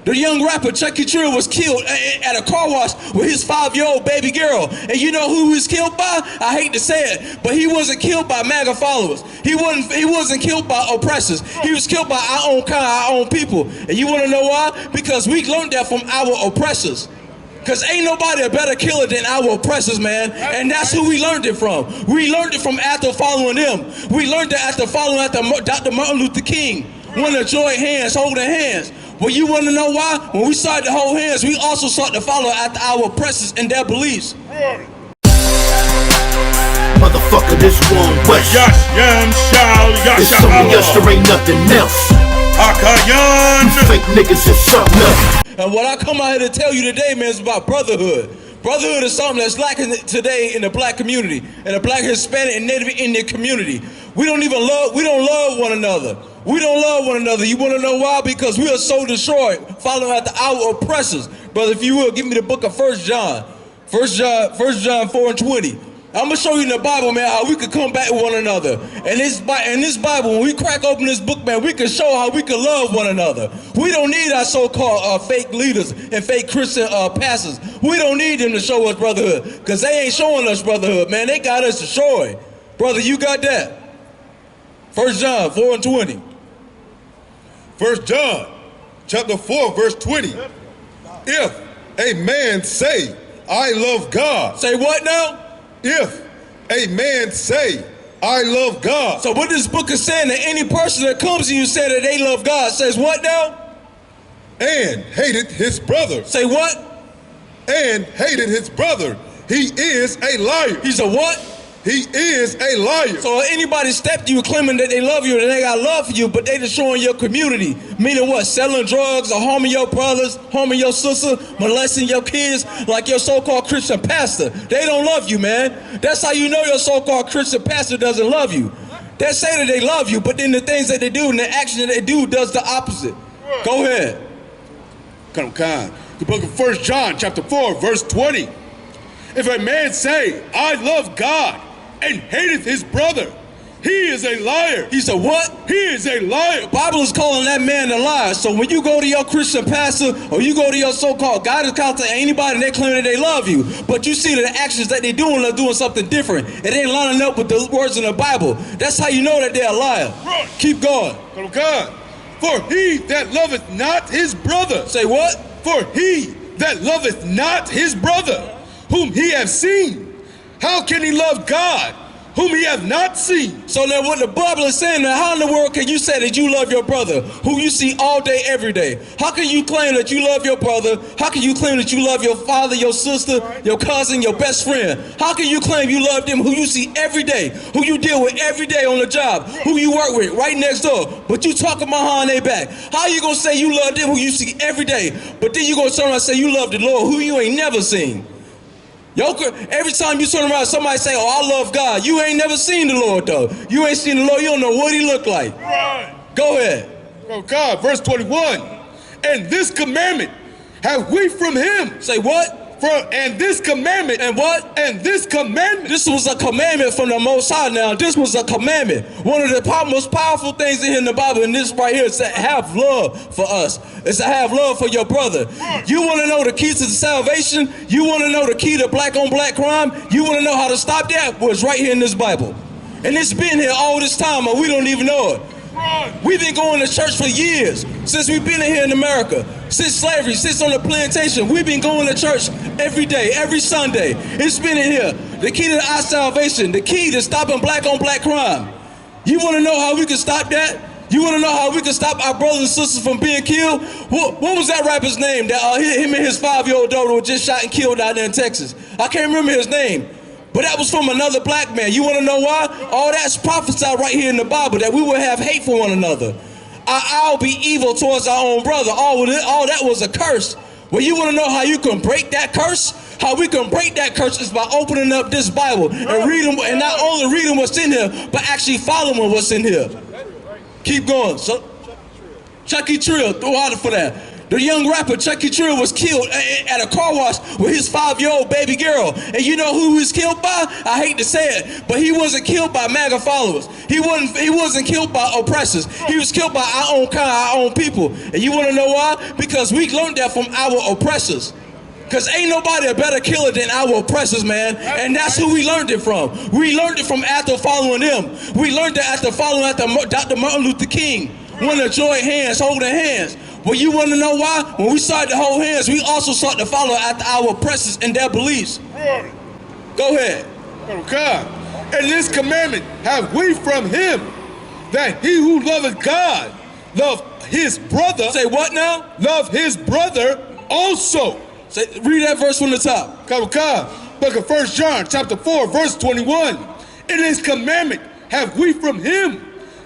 The young rapper Chucky Trill was killed at a car wash with his 5-year-old baby girl. And you know who he was killed by? I hate to say it, but he wasn't killed by MAGA followers. He wasn't killed by oppressors. He was killed by our own kind, our own people. And you want to know why? Because we learned that from our oppressors. Because ain't nobody a better killer than our oppressors, man. And that's who we learned it from. We learned it from after following them. We learned it after following after Dr. Martin Luther King. When to join hands, holding hands. Well, you want to know why? When we started to hold hands, we also started to follow after our oppressors and their beliefs. Motherfucker, this one West. It's only us, there ain't nothing else. You fake niggas is something else. And what I come out here to tell you today, man, is about brotherhood. Brotherhood is something that's lacking today in the black community, and the black, Hispanic, and Native Indian community. We don't love one another. We don't love one another. You want to know why? Because we are so destroyed, following after our oppressors. Brother, if you will, give me the book of 1 John. 1 John 4 and 20. I'm going to show you in the Bible, man, how we could come back with one another. And in this Bible, when we crack open this book, man, we can show how we can love one another. We don't need our so-called fake leaders and fake Christian pastors. We don't need them to show us brotherhood, because they ain't showing us brotherhood, man. They got us destroyed. Brother, you got that? 1 John 4 and 20. 1 John chapter 4 verse 20. If a man say, I love God. Say what now? If a man say, I love God. So what this book is saying, that any person that comes to you say that they love God, says what now? And hated his brother. Say what? And hated his brother. He is a liar. He's a what? He is a liar. So if anybody step to you claiming that they love you and they got love for you, but they destroying your community, meaning what? Selling drugs or harming your brothers, harming your sister, molesting your kids like your so-called Christian pastor. They don't love you, man. That's how you know your so-called Christian pastor doesn't love you. They say that they love you, but then the things that they do and the action that they do does the opposite. Go ahead. Come on. The book of 1 John chapter 4 verse 20. If a man say, I love God, and hateth his brother, he is a liar. He said what? He is a liar. The Bible is calling that man a liar. So when you go to your Christian pastor or you go to your so-called guidance counselor, anybody, and they claim that they love you, but you see that the actions that they're doing something different. It ain't lining up with the words in the Bible. That's how you know that they're a liar. Right. Keep going. God. For he that loveth not his brother. Say what? For he that loveth not his brother, whom he hath seen, how can he love God, whom he hath not seen? So now what the Bible is saying, now how in the world can you say that you love your brother, who you see all day, every day? How can you claim that you love your brother? How can you claim that you love your father, your sister, your cousin, your best friend? How can you claim you love them who you see every day, who you deal with every day on the job, who you work with right next door, but you talking behind their back? How you gonna say you love them who you see every day, but then you gonna turn around and say you love the Lord, who you ain't never seen? Every time you turn around, somebody say, oh, I love God. You ain't never seen the Lord, though. You ain't seen the Lord. You don't know what he look like. Right. Go ahead. Oh, God, verse 21. And this commandment have we from him. Say what? And this commandment. And what? And this commandment. This was a commandment from the Most High now. This was a commandment. One of the most powerful things in the Bible, and this right here, is to have love for us. It's to have love for your brother. You want to know the keys to salvation? You want to know the key to black on black crime? You want to know how to stop that? Well, it's right here in this Bible. And it's been here all this time, but we don't even know it. We've been going to church for years, since we've been here in America, since slavery, since on the plantation. We've been going to church every day, every Sunday. It's been in here. The key to our salvation, the key to stopping black on black crime. You want to know how we can stop that? You want to know how we can stop our brothers and sisters from being killed? What was that rapper's name that him and his 5-year-old daughter were just shot and killed out there in Texas? I can't remember his name. But that was from another black man. You want to know why? All that's prophesied right here in the Bible, that we will have hate for one another. I'll be evil towards our own brother. All that was a curse. Well, you want to know how you can break that curse? How we can break that curse is by opening up this Bible and reading, and not only reading what's in here, but actually following what's in here. Keep going. So, Chucky Trill, throw out for that. The young rapper Chucky Trill was killed at a car wash with his 5-year-old baby girl. And you know who he was killed by? I hate to say it, but he wasn't killed by MAGA followers. He wasn't killed by oppressors. He was killed by our own kind, our own people. And you want to know why? Because we learned that from our oppressors. Because ain't nobody a better killer than our oppressors, man. And that's who we learned it from. We learned it from after following them. We learned it after following Dr. Martin Luther King. When to join hands, holding hands. Well, you want to know why? When we started to hold hands, we also started to follow after our oppressors and their beliefs. Go ahead. Oh God. And this commandment have we from him, that he who loveth God, love his brother. Say what now? Love his brother also. Say, read that verse from the top. Book of 1 John, chapter 4, verse 21. In his commandment have we from him,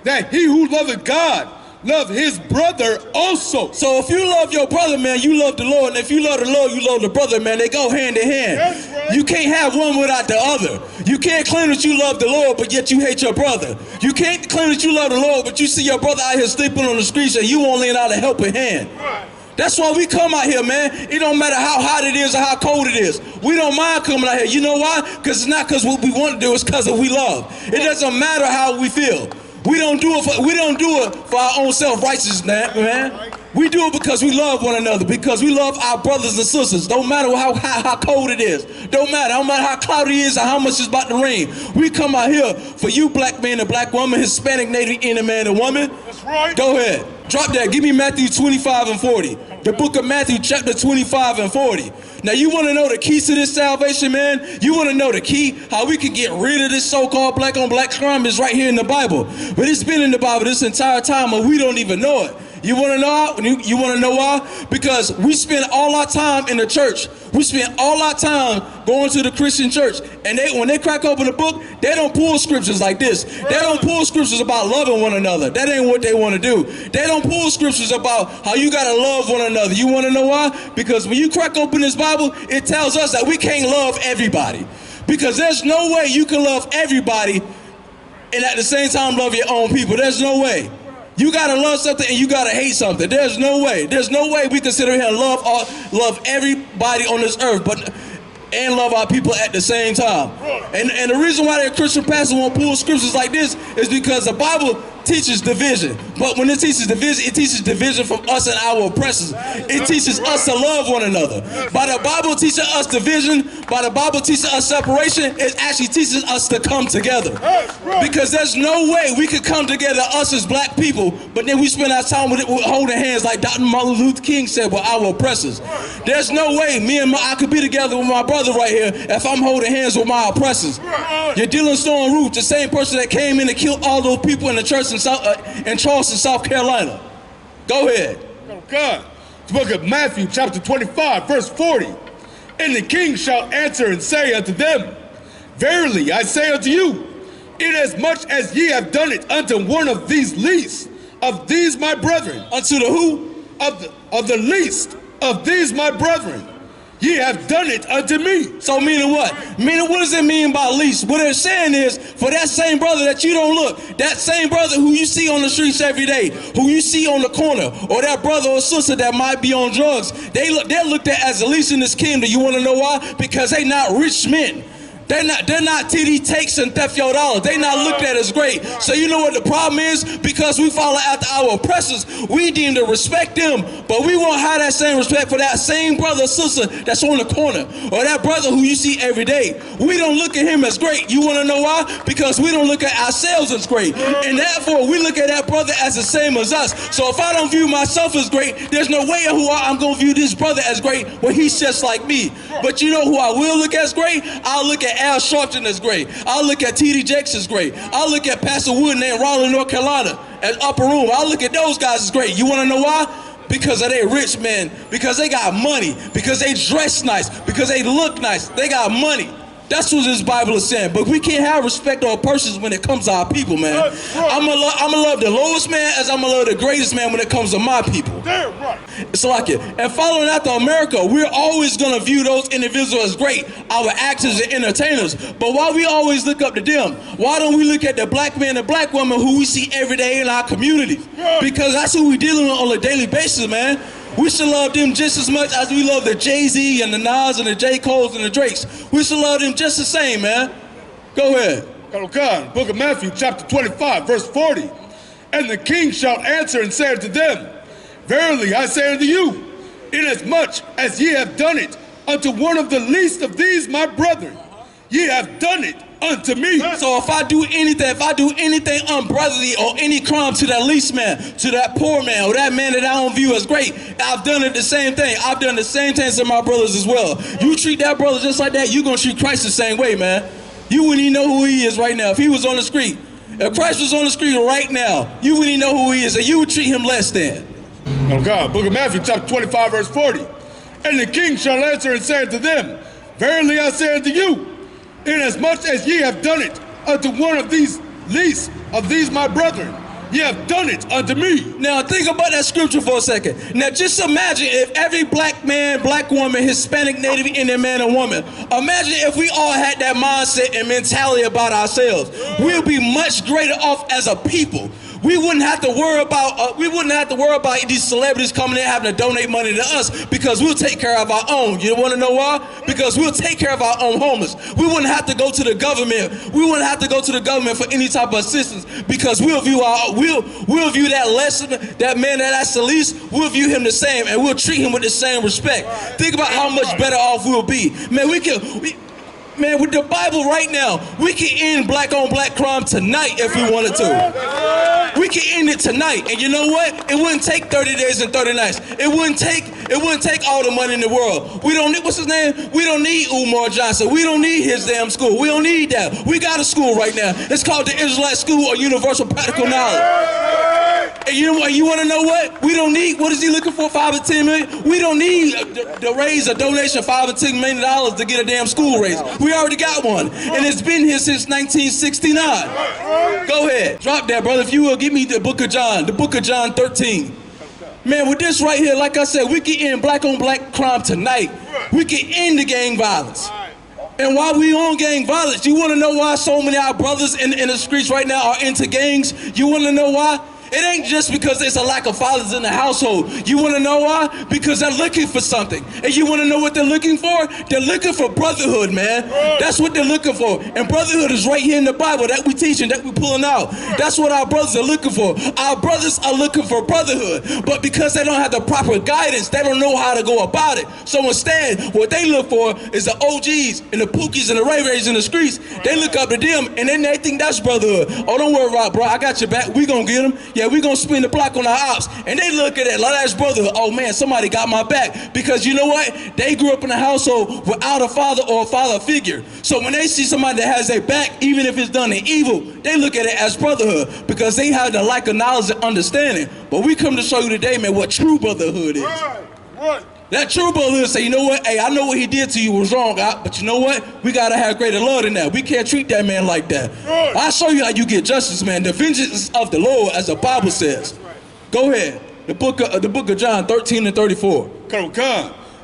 that he who loveth God, love his brother also. So if you love your brother, man, you love the Lord. And if you love the Lord, you love the brother, man. They go hand in hand. That's right. You can't have one without the other. You can't claim that you love the Lord, but yet you hate your brother. You can't claim that you love the Lord, but you see your brother out here sleeping on the streets and you won't lend out a helping hand. Right. That's why we come out here, man. It don't matter how hot it is or how cold it is. We don't mind coming out here. You know why? Because it's not because what we want to do, it's because we love. It doesn't matter how we feel. We don't do it for our own self-righteousness, man. We do it because we love one another, because we love our brothers and sisters. Don't matter how cold it is. Don't matter how cloudy it is or how much it's about to rain. We come out here for you, black man and black woman, Hispanic, Native, Indian man and woman. That's right. Go ahead. Drop that. Give me Matthew 25 and 40. The book of Matthew, chapter 25 and 40. Now, you want to know the keys to this salvation, man? You want to know the key? How we can get rid of this so-called black-on-black crime is right here in the Bible. But it's been in the Bible this entire time, and we don't even know it. You want to know how? You want to know why? Because we spend all our time in the church. We spend all our time going to the Christian church. And when they crack open the book, they don't pull scriptures like this. They don't pull scriptures about loving one another. That ain't what they want to do. They don't pull scriptures about how you got to love one another. You want to know why? Because when you crack open this Bible, it tells us that we can't love everybody. Because there's no way you can love everybody and at the same time love your own people. There's no way. You gotta love something and you gotta hate something. There's no way. There's no way we can sit here and love everybody on this earth, and love our people at the same time. And the reason why the Christian pastor won't pull scriptures like this is because the Bible teaches division. But when it teaches division from us and our oppressors. It teaches us to love one another. By the Bible teaching us division, by the Bible teaching us separation, it actually teaches us to come together. Because there's no way we could come together, us as black people, but then we spend our time with holding hands like Dr. Martin Luther King said with our oppressors. There's no way I could be together with my brother right here if I'm holding hands with my oppressors. You're Dylan Stone Root, the same person that came in and killed all those people in the church in Charleston, South Carolina. Go ahead. Oh God. The book of Matthew, chapter 25, verse 40. And the king shall answer and say unto them, Verily I say unto you, inasmuch as ye have done it unto one of these least of these my brethren. Unto the who? Of the least of these my brethren. Ye have done it unto me. So meaning what? Meaning what does it mean by least? What they're saying is, for that same brother that you don't look, that same brother who you see on the streets every day, who you see on the corner, or that brother or sister that might be on drugs, they're looked at as the least in this kingdom. You want to know why? Because they not rich men. They're not TD takes and theft your dollars. They not looked at as great. So you know what the problem is? Because we follow after our oppressors, we deem to respect them, but we won't have that same respect for that same brother or sister that's on the corner, or that brother who you see every day. We don't look at him as great. You want to know why? Because we don't look at ourselves as great, and therefore we look at that brother as the same as us. So if I don't view myself as great, there's no way I'm going to view this brother as great when he's just like me. But you know who I will look at as great? I'll look at Al Sharpton as great. I'll look at T.D. Jakes as great. I'll look at Pastor Wood in Raleigh, North Carolina at Upper Room. I'll look at those guys as great. You want to know why? Because of they rich men, because they got money, because they dress nice, because they look nice. They got money. That's what this Bible is saying. But we can't have respect or persons when it comes to our people, man. I'm gonna love the lowest man as I'm gonna love the greatest man when it comes to my people. Damn right. It's like it. And following after America, we're always gonna view those individuals as great, our actors and entertainers. But why we always look up to them? Why don't we look at the black man and black woman who we see every day in our community? Because that's who we're dealing with on a daily basis, man. We should love them just as much as we love the Jay-Z and the Nas and the J. Coles and the Drakes. We should love them just the same, man. Go ahead. Book of Matthew, chapter 25, verse 40. And the king shall answer and say unto them, Verily I say unto you, inasmuch as ye have done it unto one of the least of these my brethren, ye have done it unto me. So if I do anything unbrotherly or any crime to that least man, to that poor man, or that man that I don't view as great, I've done it the same thing. I've done the same thing to my brothers as well. You treat that brother just like that, you're going to treat Christ the same way, man. You wouldn't even know who he is right now. If he was on the street, if Christ was on the street right now, you wouldn't even know who he is, and you would treat him less than. Oh God, Book of Matthew, chapter 25, verse 40. And the king shall answer and say unto them, Verily I say unto you, inasmuch as ye have done it unto one of these least of these my brethren, ye have done it unto me. Now think about that scripture for a second. Now just imagine if every black man, black woman, Hispanic, Native Indian man and woman, imagine if we all had that mindset and mentality about ourselves. We'll be much greater off as a people. We wouldn't have to worry about these celebrities coming in having to donate money to us, because we'll take care of our own. You want to know why? Because we'll take care of our own homeless. We wouldn't have to go to the government. We wouldn't have to go to the government for any type of assistance, because we'll view that lesson, that man that's the least, we'll view him the same, and we'll treat him with the same respect. Think about how much better off we'll be. Man, man, with the Bible right now, we can end black on black crime tonight if we wanted to. We can end it tonight. And you know what? It wouldn't take 30 days and 30 nights. It wouldn't take all the money in the world. We don't need, what's his name? We don't need Umar Johnson. We don't need his damn school. We don't need that. We got a school right now. It's called the Israelite School of Universal Practical Knowledge. And you know what? You want to know what? We don't need, what is he looking for, 5 to 10 million? We don't need to raise a donation of $5 to $10 million to get a damn school raised. We already got one. And it's been here since 1969. Go ahead. Drop that, brother. If you will, give me the book of John 13. Man, with this right here, like I said, we can end black on black crime tonight. We can end the gang violence. And while we on gang violence, you want to know why so many of our brothers in the streets right now are into gangs? You want to know why? It ain't just because there's a lack of fathers in the household. You want to know why? Because they're looking for something. And you want to know what they're looking for? They're looking for brotherhood, man. That's what they're looking for. And brotherhood is right here in the Bible that we teaching, that we pulling out. That's what our brothers are looking for. Our brothers are looking for brotherhood. But because they don't have the proper guidance, they don't know how to go about it. So instead, what they look for is the OGs and the Pookies and the Ray Rays in the streets. They look up to them, and then they think that's brotherhood. Oh, don't worry, Rob, bro. I got your back. We gonna get them. Yeah, we gonna spin the block on our ops. And they look at it like that's brotherhood. Oh man, somebody got my back. Because you know what? They grew up in a household without a father or a father figure. So when they see somebody that has their back, even if it's done in evil, they look at it as brotherhood, because they have the lack of knowledge and understanding. But we come to show you today, man, what true brotherhood is. Right. That true brotherhood say, you know what? Hey, I know what he did to you was wrong, but you know what? We gotta have greater love than that. We can't treat that man like that. I'll show you how you get justice, man. The vengeance is of the Lord, as the Bible says. Go ahead. The book of John 13 and 34. Come on.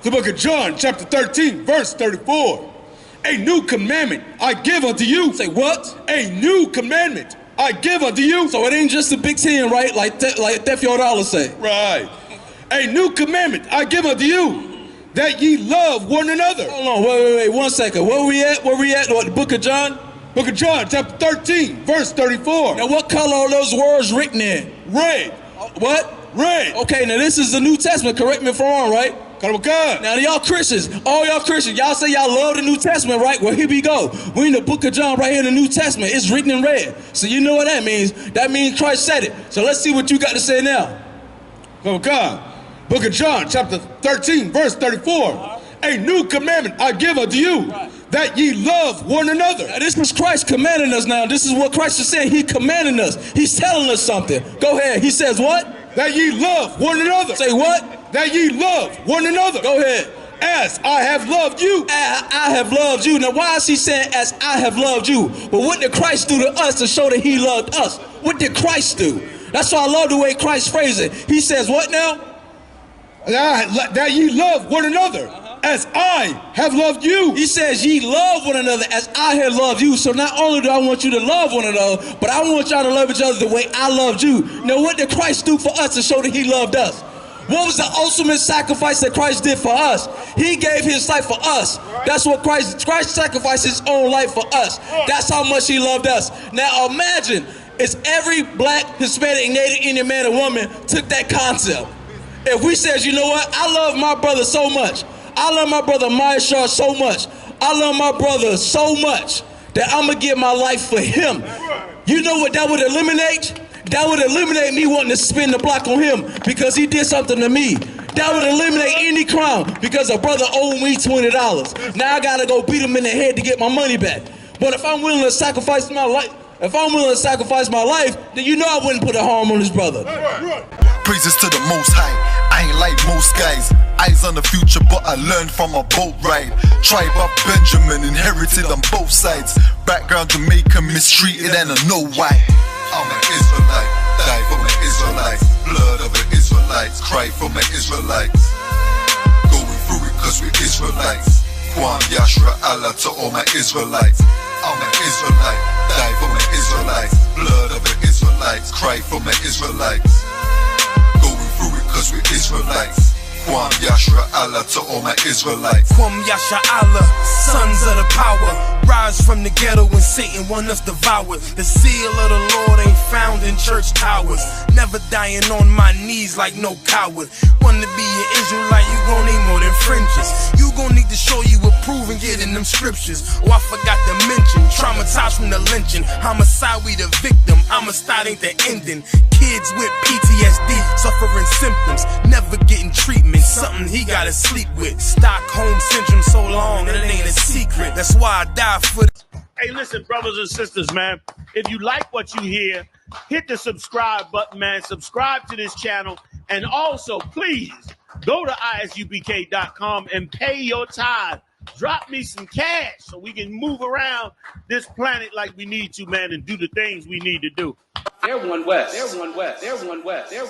The book of John, chapter 13, verse 34. A new commandment I give unto you. Say what? A new commandment I give unto you. So it ain't just the Big Ten, right? Like Tefio say. Right. A new commandment I give unto you, that ye love one another. Hold on, wait, 1 second. Where we at? What, the book of John? Book of John, chapter 13, verse 34. Now what color are those words written in? Red. What? Red. Okay, now this is the New Testament, correct me if I'm wrong, right? Come on, God. Now y'all Christians, all y'all Christians, y'all say y'all love the New Testament, right? Well, here we go. We're in the book of John right here in the New Testament. It's written in red. So you know what that means. That means Christ said it. So let's see what you got to say now. Come on, God. Book of John, chapter 13, verse 34. A new commandment I give unto you, that ye love one another. Now, this was Christ commanding us now. This is what Christ is saying. He commanding us. He's telling us something. Go ahead. He says what? That ye love one another. Say what? That ye love one another. Go ahead. As I have loved you. I have loved you. Now why is he saying as I have loved you? But what did Christ do to us to show that he loved us? What did Christ do? That's why I love the way Christ phrased it. He says what now? That ye love one another, as I have loved you. He says ye love one another as I have loved you. So not only do I want you to love one another, but I want y'all to love each other the way I loved you. Now what did Christ do for us to show that he loved us? What was the ultimate sacrifice that Christ did for us? He gave his life for us. That's what Christ sacrificed his own life for us. That's how much he loved us. Now imagine, it's every black, Hispanic, Native Indian man and woman took that concept. If we said, you know what, I love my brother so much. I love my brother I.S.U.P.K so much. I love my brother so much that I'm gonna give my life for him. You know what that would eliminate? That would eliminate me wanting to spin the block on him because he did something to me. That would eliminate any crime because a brother owed me $20. Now I gotta go beat him in the head to get my money back. But if I'm willing to sacrifice my life, then you know I wouldn't put a harm on his brother. Praises to the Most High. I ain't like most guys. Eyes on the future, but I learned from a boat ride. Tribe of Benjamin, inherited on both sides. Background Jamaican, mistreated, and I know why. I'm an Israelite, die for my Israelites. Blood of the Israelites, cry for my Israelites. Going through it cause we're Israelites. Kwam Yashra Allah to all my Israelites. I'm an Israelite, die for my Israelites. Blood of the Israelites, cry for my Israelites. Going through it cause we're Israelites. Kwam Yashra Allah to all my Israelites. Kwam Yasha Allah, sons of the power. Rise from the ghetto when Satan want us devoured. The seal of the Lord ain't found in church towers. Never dying on my knees like no coward. Wanna be an Israelite, you gon' need more than fringes. You gon' need to show you approve and get in them scriptures. Oh, I forgot to mention, traumatized from the lynching. Homicide, we the victim, homicide ain't the ending. Kids with PTSD, suffering symptoms, never getting treatment. Something he gotta sleep with. Stockholm syndrome so long that it ain't a secret. That's why I die for it. Hey, listen, brothers and sisters, man. If you like what you hear, hit the subscribe button, man. Subscribe to this channel. And also, please, go to ISUPK.com and pay your tithe. Drop me some cash so we can move around this planet like we need to, man, and do the things we need to do. They're one West. They're one West. They're one West. They're